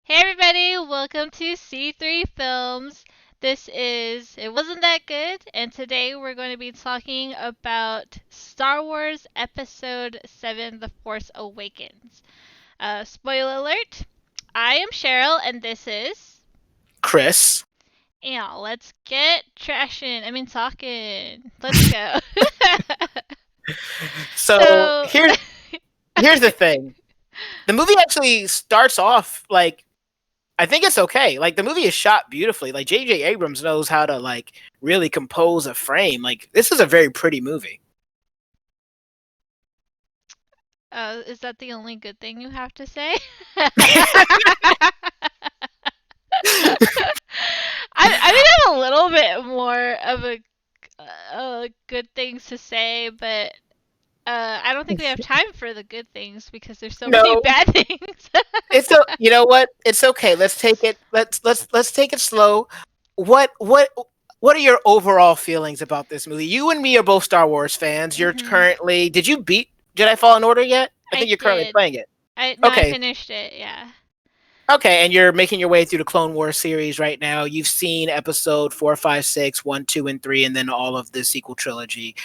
Hey everybody, welcome to C3 Films. This is It Wasn't That Good, and today we're going to be talking about Star Wars Episode 7 The Force Awakens. Spoiler alert, I am Cheryl, and this is. Chris. Yeah, let's get trashing. Talking. Let's go. So so. here's the thing. The movie actually starts off like I think it's okay. Like the movie is shot beautifully. Like J.J. Abrams knows how to like really compose a frame. Like this is a very pretty movie. Is that the only good thing you have to say? I mean, I have a little bit more of good things to say, but I don't think we have time for the good things because there's so many No, bad things. you know what? It's okay. Let's take it slow. What what what are your overall feelings about this movie? You and me are both Star Wars fans. You're hmm currently Did you beat Jedi Fallen Order yet? I I think you're currently did. playing it. I Okay. finished it. Yeah. Okay, and you're making your way through the Clone Wars series right now. You've seen episode 4, 5, 6, 1, 2, and 3, and then all of the sequel trilogy.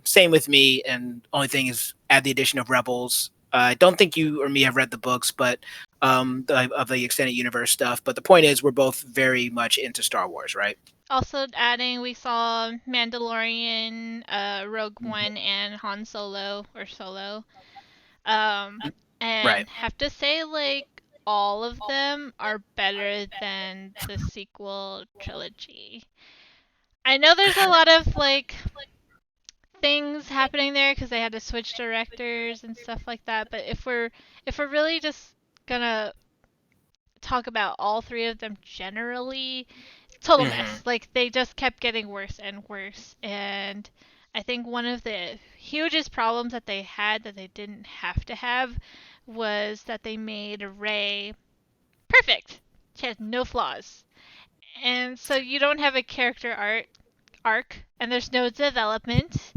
Same with me, and only thing is add the addition of Rebels. I don't think you or me have read the books, but of the extended universe stuff. But the point is, we're both very much into Star Wars, right? Also adding, we saw Mandalorian, Rogue Mhm. One, and Han Solo or Solo. Um, Right. and have to say, like, all of them are better than the sequel trilogy. I know there's a lot of, like, things happening there because they had to switch directors and stuff like that, but if we're really just gonna talk about all three of them generally, total hmm mess. Like, they just kept getting worse and worse, and I think one of the hugest problems that they had that they didn't have to have was that they made Rey perfect. She has no flaws. And so you don't have a character arc and there's no development.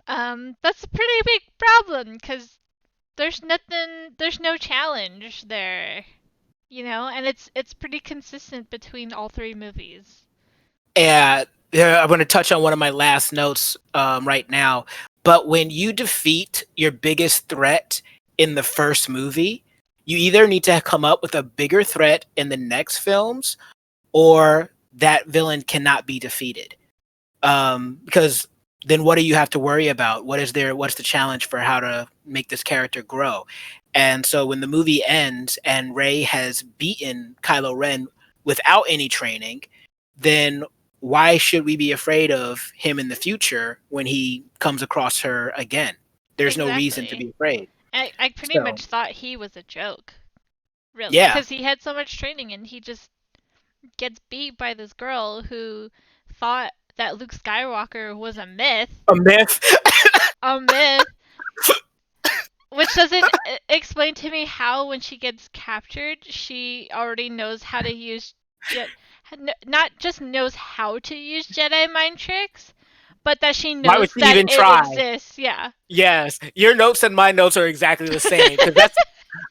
That's a pretty big problem because there's no challenge there, and it's pretty consistent between all three movies. And yeah, I'm going to touch on one of my last notes right now. But when you defeat your biggest threat in the first movie, you either need to come up with a bigger threat in the next films, or that villain cannot be defeated. Because then what do you have to worry about? What's the challenge for how to make this character grow? And so when the movie ends and Rey has beaten Kylo Ren without any training, then why should we be afraid of him in the future when he comes across her again? There's no reason to Exactly. be afraid. I pretty So much thought he was a joke, really, yeah, because he had so much training and he just gets beat by this girl who thought that Luke Skywalker was a myth. a myth. A myth, which doesn't explain to me how, when she gets captured, she already knows how to use Je- not just knows how to use Jedi mind tricks, but that she Why would knows she that even it try? exists. Yeah. Yes, your notes and my notes are exactly the same because that's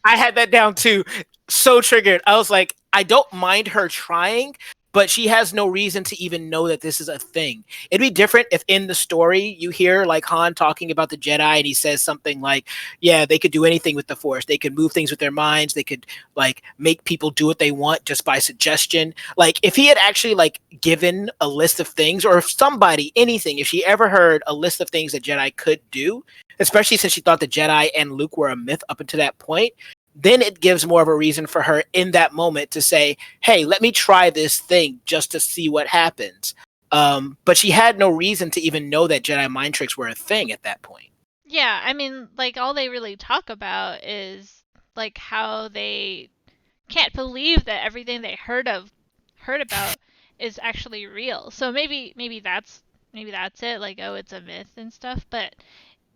I had that down too. So triggered. I was like, I don't mind her trying, but she has no reason to even know that this is a thing. It'd be different if in the story you hear like Han talking about the Jedi and he says something like, yeah, they could do anything with the Force. They could move things with their minds. They could like make people do what they want just by suggestion. Like if he had actually like given a list of things, or if somebody, anything, if she ever heard a list of things that Jedi could do, especially since she thought the Jedi and Luke were a myth up until that point, then it gives more of a reason for her in that moment to say, "Hey, let me try this thing just to see what happens." But she had no reason to even know that Jedi mind tricks were a thing at that point. Yeah, I mean, like, all they really talk about is like how they can't believe that everything they heard about is actually real. So maybe that's it, like, oh, it's a myth and stuff, but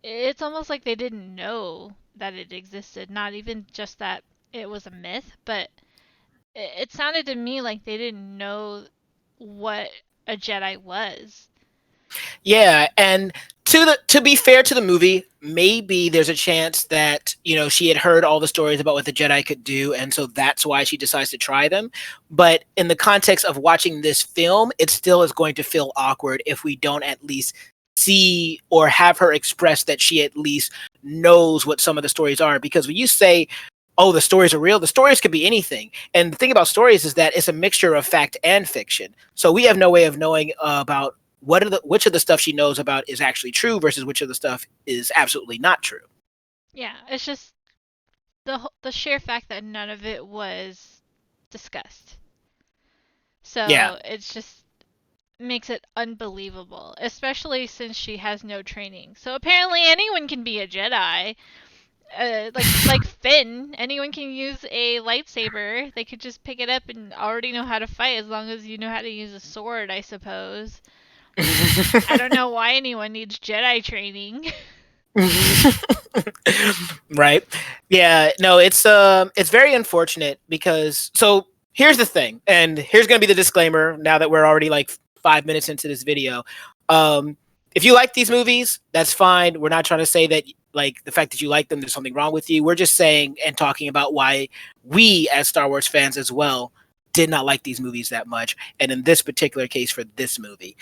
it's almost like they didn't know that it existed, not even just that it was a myth, but it sounded to me like they didn't know what a Jedi was. Yeah, and to be fair to the movie, maybe there's a chance that she had heard all the stories about what the Jedi could do, and so that's why she decides to try them. But in the context of watching this film, it still is going to feel awkward if we don't at least see or have her express that she at least knows what some of the stories are. Because when you say, "Oh, the stories are real," the stories could be anything. And the thing about stories is that it's a mixture of fact and fiction. So we have no way of knowing about which of the stuff she knows about is actually true versus which of the stuff is absolutely not true. Yeah, it's just the sheer fact that none of it was discussed. Yeah. So it's just makes it unbelievable, especially since she has no training. So apparently anyone can be a Jedi. Like Finn, anyone can use a lightsaber. They could just pick it up and already know how to fight as long as you know how to use a sword, I suppose. I don't know why anyone needs Jedi training. Right. Yeah, no, it's very unfortunate because so here's the thing, and here's going to be the disclaimer now that we're already like 5 minutes into this video. um if you like these movies, that's fine. We're not trying to say that like the fact that you like them there's something wrong with you. We're just saying and talking about why we as Star Wars fans as well did not like these movies that much, and in this particular case for this movie.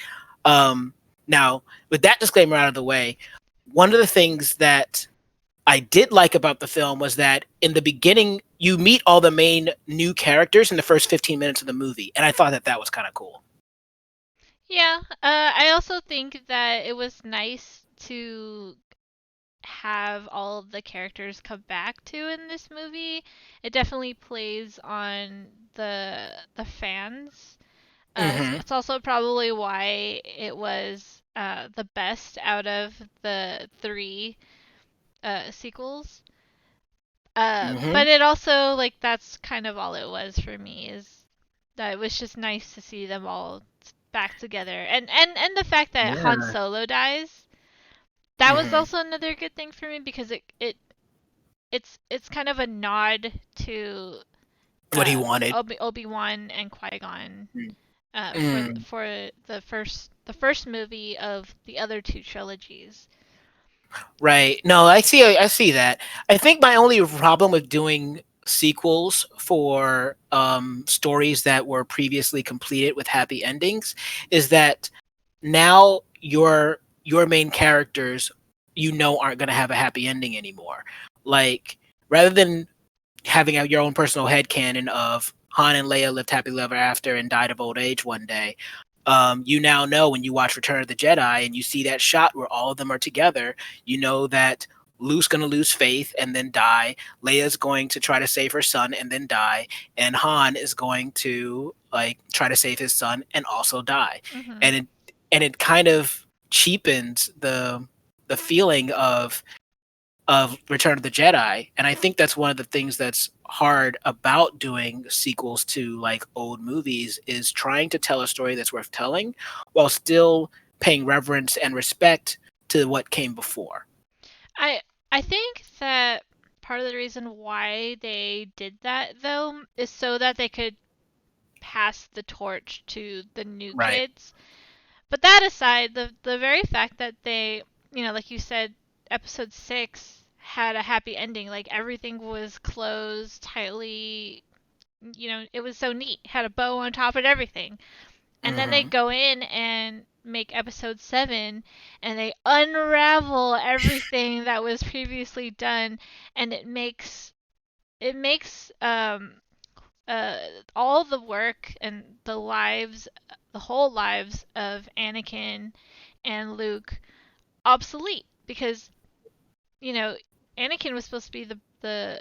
Now, with that disclaimer out of the way, one of the things that I did like about the film was that in the beginning, you meet all the main new characters in the first 15 minutes of the movie. And I thought that that was kind of cool. Yeah, I also think that it was nice to have all of the characters come back to in this movie. It definitely plays on the fans. Mm It's also probably why it was the best out of the three sequels. hmm. Mm But hmm. it also like that's kind of all it was for me is that it was just nice to see them all back together, and the fact that Han Yeah. Solo dies, that Mm was hmm. also another good thing for me because it's kind of a nod to What he wanted. Obi-Wan and Qui-Gon Mm. for Mm. the first movie of the other two trilogies. Right. No, I see that. I think my only problem with doing sequels for stories that were previously completed with happy endings is that now your main characters aren't going to have a happy ending anymore. Like rather than having your own personal headcanon of Han and Leia lived happily ever after and died of old age one day. You now know when you watch Return of the Jedi and you see that shot where all of them are together, you know that Luke's going to lose faith and then die. Leia's going to try to save her son and then die, and Han is going to like try to save his son and also die. Hmm. And it kind of cheapens the feeling of Return of the Jedi. And I think that's one of the things that's hard about doing sequels to like old movies is trying to tell a story that's worth telling while still paying reverence and respect to what came before. I I think that part of the reason why they did that though is so that they could pass the torch to the new Right. kids. But that aside, the very fact that they, like you said, episode 6 had a happy ending, like everything was closed tightly, it was so neat, had a bow on top and everything. And then they Hmm. go in and make episode 7 and they unravel everything that was previously done, and it makes uh, all the work and the whole lives of Anakin and Luke obsolete because you know Anakin was supposed to be the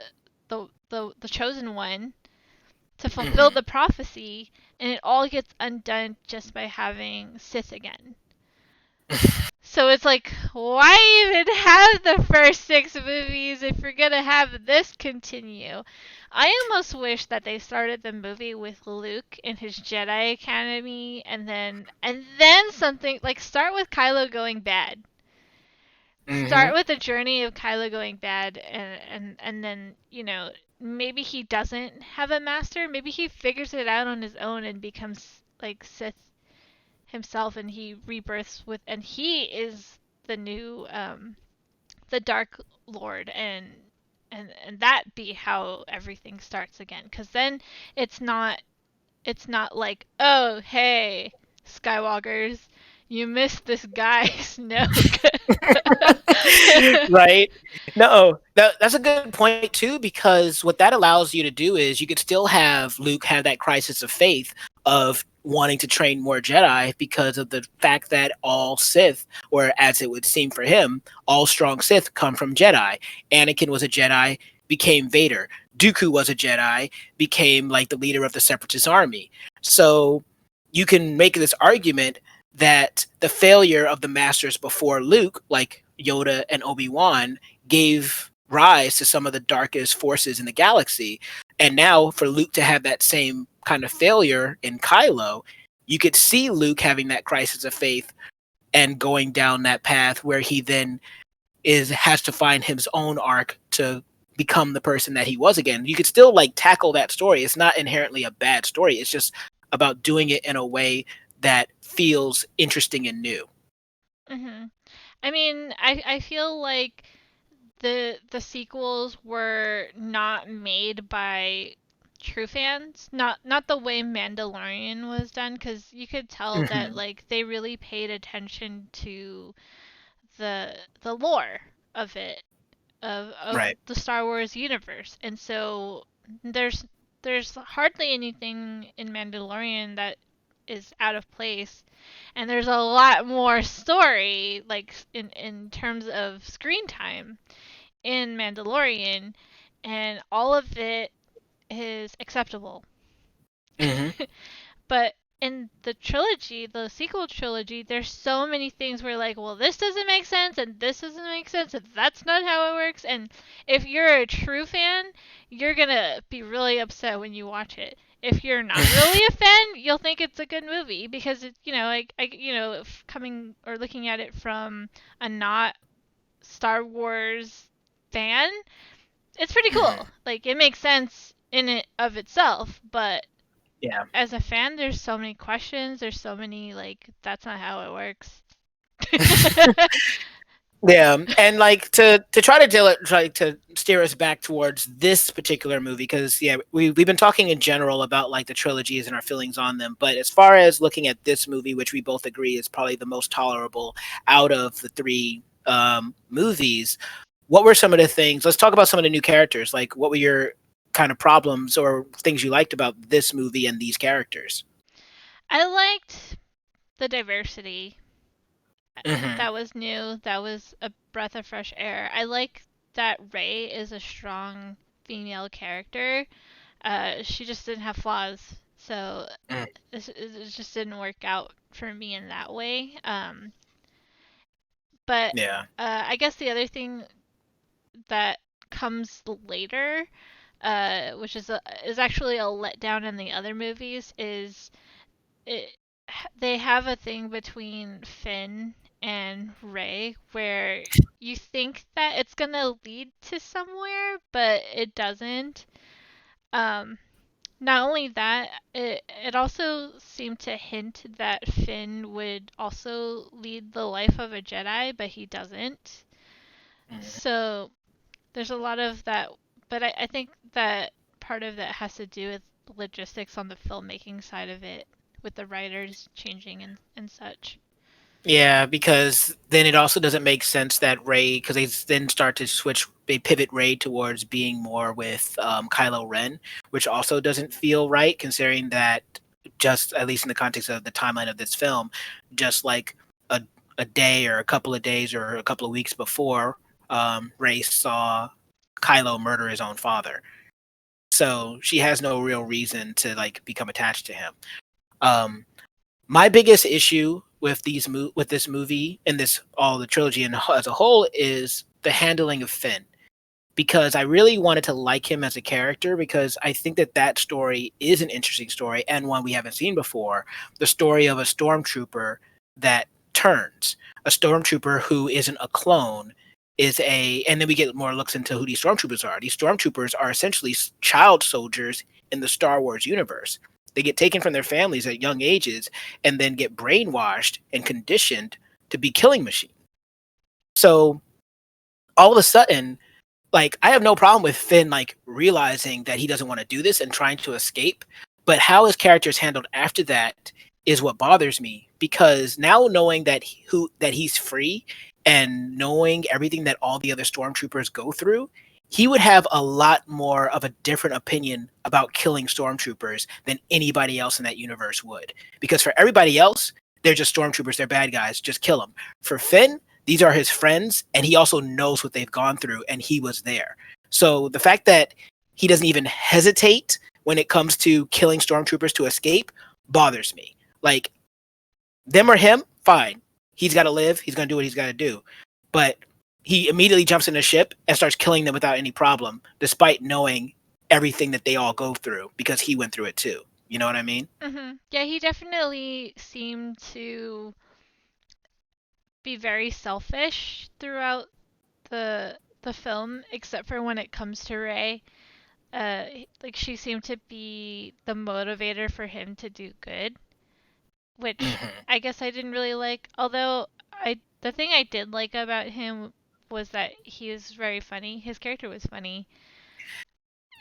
chosen one to fulfill Hmm. the prophecy, and it all gets undone just by having Sith again. So it's like, why even have the first 6 movies if you're gonna have this continue? I almost wish that they started the movie with Luke in his Jedi Academy, and then something like start with Kylo going bad. Hmm. Start with the journey of Kylo going bad, and then maybe he doesn't have a master. Maybe he figures it out on his own and becomes like Sith himself, and he rebirths with, and he is the new the Dark Lord, and that be how everything starts again. Because then it's not it's not like, oh hey, Skywalkers, you missed this guy Snoke. Right? No, that's a good point too, because what that allows you to do is you could still have Luke have that crisis of faith of wanting to train more Jedi because of the fact that all Sith, or as it would seem for him, all strong Sith come from Jedi. Anakin was a Jedi, became Vader. Dooku was a Jedi, became like the leader of the Separatist army. So you can make this argument that the failure of the masters before Luke, like Yoda and Obi-Wan, gave rise to some of the darkest forces in the galaxy. And now for Luke to have that same kind of failure in Kylo, you could see Luke having that crisis of faith and going down that path where he then has to find his own arc to become the person that he was again. You could still like tackle that story. It's not inherently a bad story. It's just about doing it in a way that feels interesting and new. hmm I mean, I feel like the sequels were not made by true fans, not the way Mandalorian was done, because you could tell that Mm-hmm. like they really paid attention to the lore of it, of Right. the Star Wars universe. And so there's there's hardly anything in Mandalorian that is out of place, and there's a lot more story, like in terms of screen time in Mandalorian, and all of it is acceptable. Mm-hmm. But in the trilogy, the sequel trilogy, there's so many things where like, well, this doesn't make sense and this doesn't make sense and that's not how it works. And if you're a true fan, you're gonna be really upset when you watch it. If you're not really a fan, you'll think it's a good movie because it, coming or looking at it from a not Star Wars fan, it's pretty Mm-hmm. cool. Like it makes sense in it of itself, but Yeah. as a fan, there's so many questions. There's so many like that's not how it works. Yeah, and like to try to try to steer us back towards this particular movie, because yeah, we've been talking in general about like the trilogies and our feelings on them, but as far as looking at this movie, which we both agree is probably the most tolerable out of the three movies, what were some of the things? Let's talk about some of the new characters. Like, what were your kind of problems or things you liked about this movie and these characters? I liked the diversity. Hmm. That was new. That was a breath of fresh air. I like that Rey is a strong female character. She just didn't have flaws, so it just didn't work out for me in that way. But Yeah. I guess the other thing that comes later, which is actually a letdown in the other movies, is it, they have a thing between Finn and Rey where you think that it's gonna lead to somewhere, but it doesn't. Um, Not only that, it also seemed to hint that Finn would also lead the life of a Jedi, but he doesn't. So there's a lot of that, but I think that part of that has to do with logistics on the filmmaking side of it, with the writers changing and such. Yeah, because then it also doesn't make sense that Ray, because they then start to switch, they pivot Ray towards being more with Kylo Ren, which also doesn't feel right, considering that just at least in the context of the timeline of this film, just like a a day or a couple of days or a couple of weeks before, Ray saw Kylo murder his own father, so she has no real reason to like become attached to him. Um, my biggest issue with with this movie and this all the trilogy and as a whole is the handling of Finn, because I really wanted to like him as a character, because I think that that story is an interesting story and one we haven't seen before. The story of a stormtrooper that turns, a stormtrooper who isn't a clone, is a, and then we get more looks into who these stormtroopers are. These stormtroopers are essentially child soldiers in the Star Wars universe. They get taken from their families at young ages and then get brainwashed and conditioned to be killing machines. So all of a sudden, like, I have no problem with Finn like realizing that he doesn't want to do this and trying to escape, but how his character is handled after that is what bothers me, because now knowing that he's free and knowing everything that all the other stormtroopers go through, he would have a lot more of a different opinion about killing stormtroopers than anybody else in that universe would. Because for everybody else, they're just stormtroopers, they're bad guys, just kill them. For Finn, these are his friends, and he also knows what they've gone through, and he was there. So the fact that he doesn't even hesitate when it comes to killing stormtroopers to escape bothers me. Like, them or him, fine. He's got to live. He's going to do what he's got to do. But he immediately jumps in a ship and starts killing them without any problem, despite knowing everything that they all go through, because he went through it too. You know what I mean? Yeah, he definitely seemed to be very selfish throughout the film, except for when it comes to Rey. Like she seemed to be the motivator for him to do good, which Mm-hmm. I guess I didn't really like. Although the thing I did like about him was that he was very funny. His character was funny.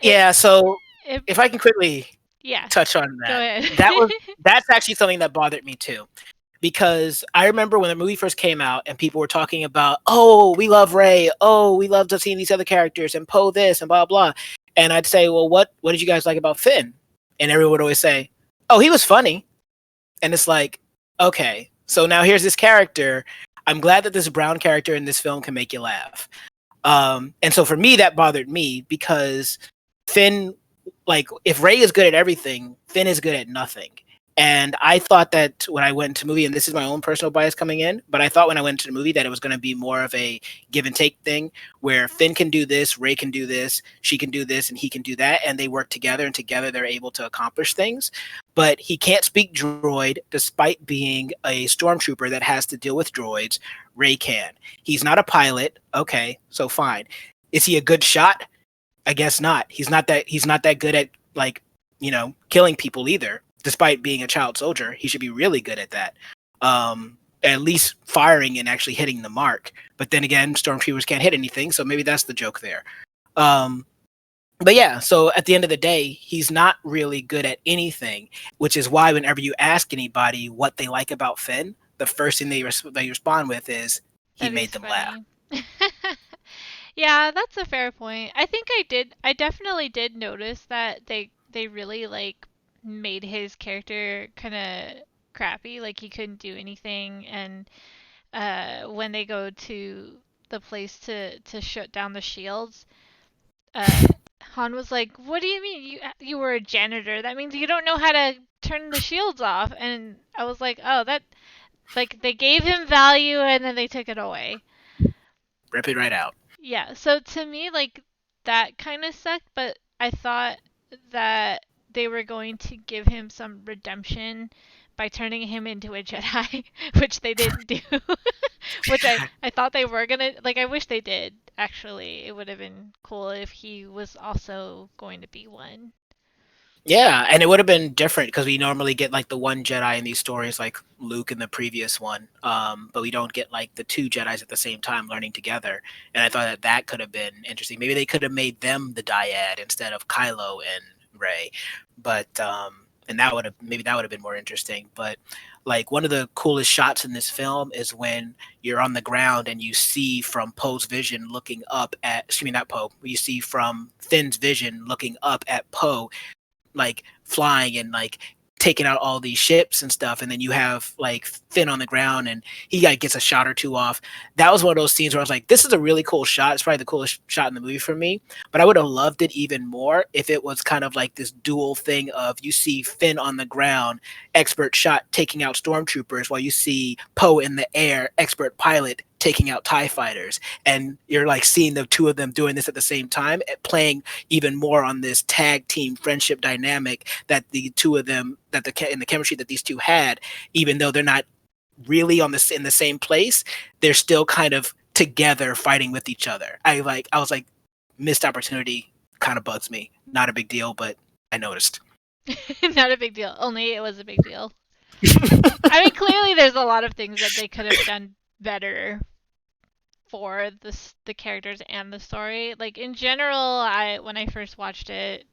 It Yeah. So it if I can quickly yeah. touch on Go that, ahead. that's actually something that bothered me too, because I remember when the movie first came out and people were talking about, oh, we love Ray, oh, we love to see these other characters and Poe this and blah blah, and I'd say, well, what did you guys like about Finn? And everyone would always say, oh, he was funny, and it's like, okay, so now here's this character. I'm glad that this brown character in this film can make you laugh. And so for me, that bothered me because Finn, like, if Ray is good at everything, Finn is good at nothing. And I thought that when I went to the movie, and this is my own personal bias coming in, but I thought when I went to the movie that it was going to be more of a give and take thing where Finn can do this, Ray can do this, she can do this, and he can do that. And they work together, and together they're able to accomplish things. But he can't speak droid despite being a stormtrooper that has to deal with droids. Ray can. He's not a pilot. Okay, so fine. Is he a good shot? I guess not. He's not that good at, like, killing people either. Despite being a child soldier, he should be really good at that. At least firing and actually hitting the mark. But then again, stormtroopers can't hit anything, so maybe that's the joke there. Um, but yeah, so at the end of the day, he's not really good at anything, which is why whenever you ask anybody what they like about Finn, the first thing they respond with is he That made is them laugh. funny. Yeah, that's a fair point. I think I definitely did notice that they really like made his character kind of crappy, like he couldn't do anything, and when they go to the place to shut down the shields, uh Han was like, "What do you mean you were a janitor? That means you don't know how to turn the shields off." And I was like, "Oh, that like they gave him value and then they took it away." Rip it right out. Yeah, so to me, like, that kind of sucked, but I thought that they were going to give him some redemption by turning him into a Jedi, which they didn't do. Which I thought they were gonna, like, I wish they did, actually. It would have been cool if he was also going to be one. Yeah, and it would have been different because we normally get like the one Jedi in these stories, like Luke in the previous one, but we don't get like the two Jedi's at the same time learning together. And I thought that could have been interesting. Maybe they could have made them the dyad instead of Kylo and Rey, but and that would have been more interesting. But like one of the coolest shots in this film is when you're on the ground and you see from Poe's vision looking up at, excuse me, not Poe, you see from Finn's vision looking up at Poe, like flying and like taking out all these ships and stuff, and then you have like Finn on the ground and he like gets a shot or two off. That was one of those scenes where I was like, this is a really cool shot. It's probably the coolest shot in the movie for me, but I would have loved it even more if it was kind of like this dual thing of you see Finn on the ground, expert shot taking out stormtroopers, while you see Poe in the air, expert pilot taking out TIE fighters, and you're like seeing the two of them doing this at the same time, playing even more on this tag team friendship dynamic that the two of them, in the chemistry that these two had, even though they're not really in the same place, they're still kind of together fighting with each other. I was like, missed opportunity kind of bugs me. Not a big deal, but I noticed. Not a big deal. Only it was a big deal. I mean, clearly there's a lot of things that they could have done better for the characters and the story. Like in general, I when I first watched it,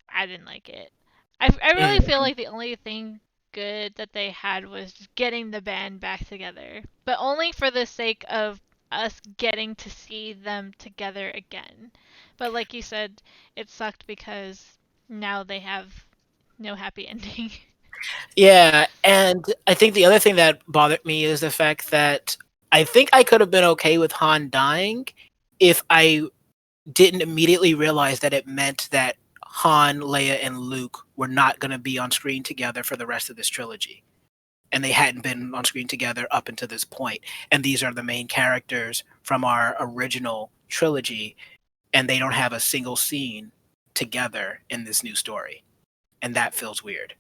I didn't like it. I really feel Mm. like the only thing good that they had was just getting the band back together, but only for the sake of us getting to see them together again. But like you said, it sucked because now they have no happy ending. Yeah, and I think the other thing that bothered me is the fact that I think I could have been okay with Han dying if I didn't immediately realize that it meant that Han, Leia, and Luke were not going to be on screen together for the rest of this trilogy. And they hadn't been on screen together up until this point. And these are the main characters from our original trilogy, and they don't have a single scene together in this new story. And that feels weird.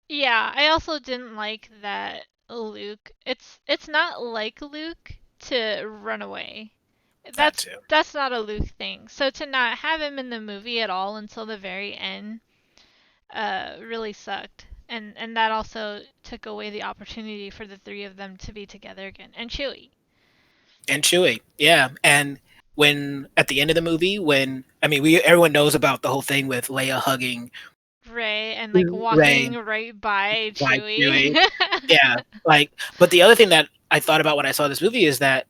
Yeah, I also didn't like that Luke. It's not like Luke to run away. That That's too. that's not a Luke thing. So to not have him in the movie at all until the very end really sucked. And that also took away the opportunity for the three of them to be together again. And Chewie. And Chewie, yeah. And when at the end of the movie, when I mean, we everyone knows about the whole thing with Leia hugging Ray and like Ray walking right by by Chewie. Chewie. Yeah, like, but the other thing that I thought about when I saw this movie is that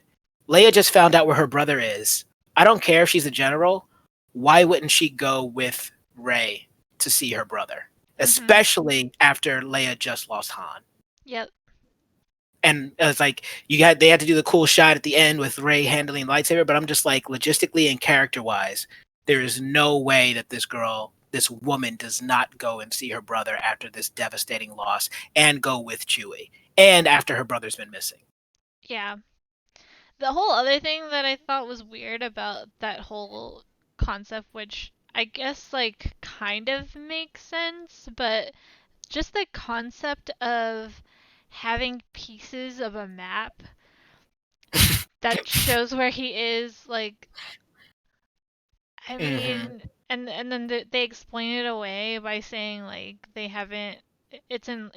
Leia just found out where her brother is. I don't care if she's a general. Why wouldn't she go with Ray to see her brother, Mhm. especially after Leia just lost Han? Yep. And it's like they had to do the cool shot at the end with Ray handling the lightsaber, but I'm just like logistically and character wise, there is no way that this woman does not go and see her brother after this devastating loss and go with Chewie. And after her brother's been missing. Yeah. The whole other thing that I thought was weird about that whole concept, which I guess like kind of makes sense, but just the concept of having pieces of a map that shows where he is, like, I Hmm. mean, and then they explain it away by saying like they haven't, it's in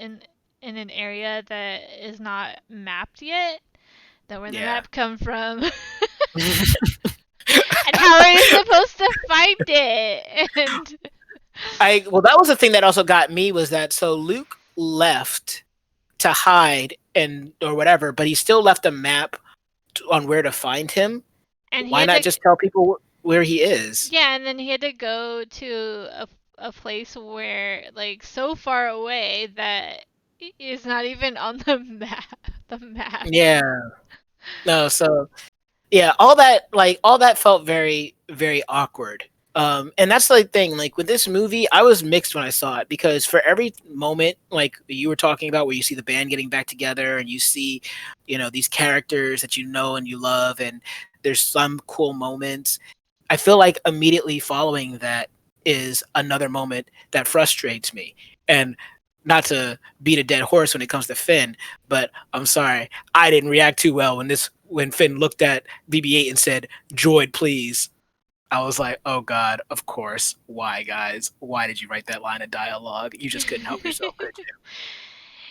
an area that is not mapped yet. Then where the Yeah. map come from? And how are you supposed to find it? And I well, that was the thing that also got me was that so Luke left to hide and or whatever, but he still left a map on where to find him. he Why had not to, just tell people where he is? yeah, and then he had to go to a place where like so far away that is not even on the map. The map. Yeah. No, so yeah, all that felt very very awkward. And that's the thing, like with this movie, I was mixed when I saw it because for every moment like you were talking about where you see the band getting back together and you see, these characters that you know and you love and there's some cool moments. I feel like immediately following that is another moment that frustrates me. And not to beat a dead horse when it comes to Finn, but I'm sorry, I didn't react too well when Finn looked at BB-8 and said, "Droid, please." I was like, "Oh God, of course. Why, guys? Why did you write that line of dialogue? You just couldn't help yourself, could you?"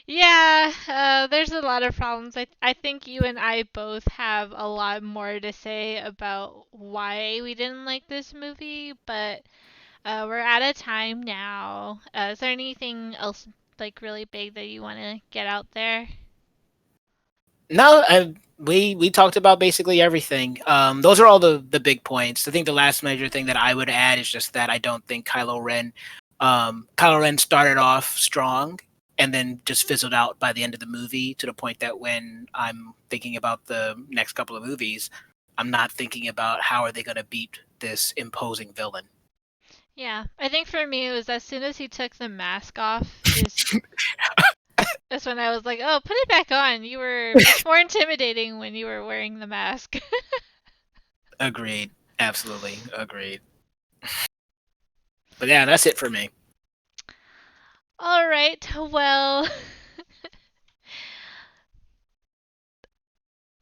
Yeah, there's a lot of problems. I think you and I both have a lot more to say about why we didn't like this movie, but we're out of time now. Is there anything else like really big that you want to get out there? No, we talked about basically everything. Those are all the big points. I think the last major thing that I would add is just that I don't think Kylo Ren started off strong and then just fizzled out by the end of the movie to the point that when I'm thinking about the next couple of movies, I'm not thinking about how are they going to beat this imposing villain. Yeah, I think for me it was as soon as he took the mask off is that's when I was like, "Oh, put it back on. You were much more intimidating when you were wearing the mask." Agreed. Absolutely agreed. But yeah, that's it for me. All right. Well,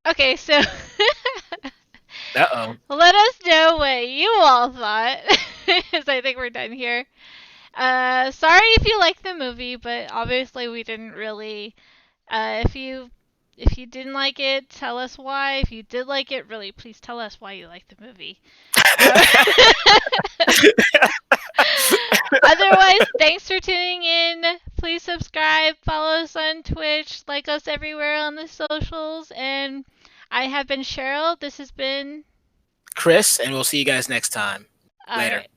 okay, so Uh oh. let us know what you all thought, because I think we're done here. Sorry if you like the movie, but obviously we didn't really. If you didn't like it, tell us why. If you did like it, really, please tell us why you liked the movie. Uh, Otherwise, thanks for tuning in. Please subscribe, follow us on Twitch, like us everywhere on the socials, and I have been Cheryl. This has been Chris, and we'll see you guys next time. all Later. right.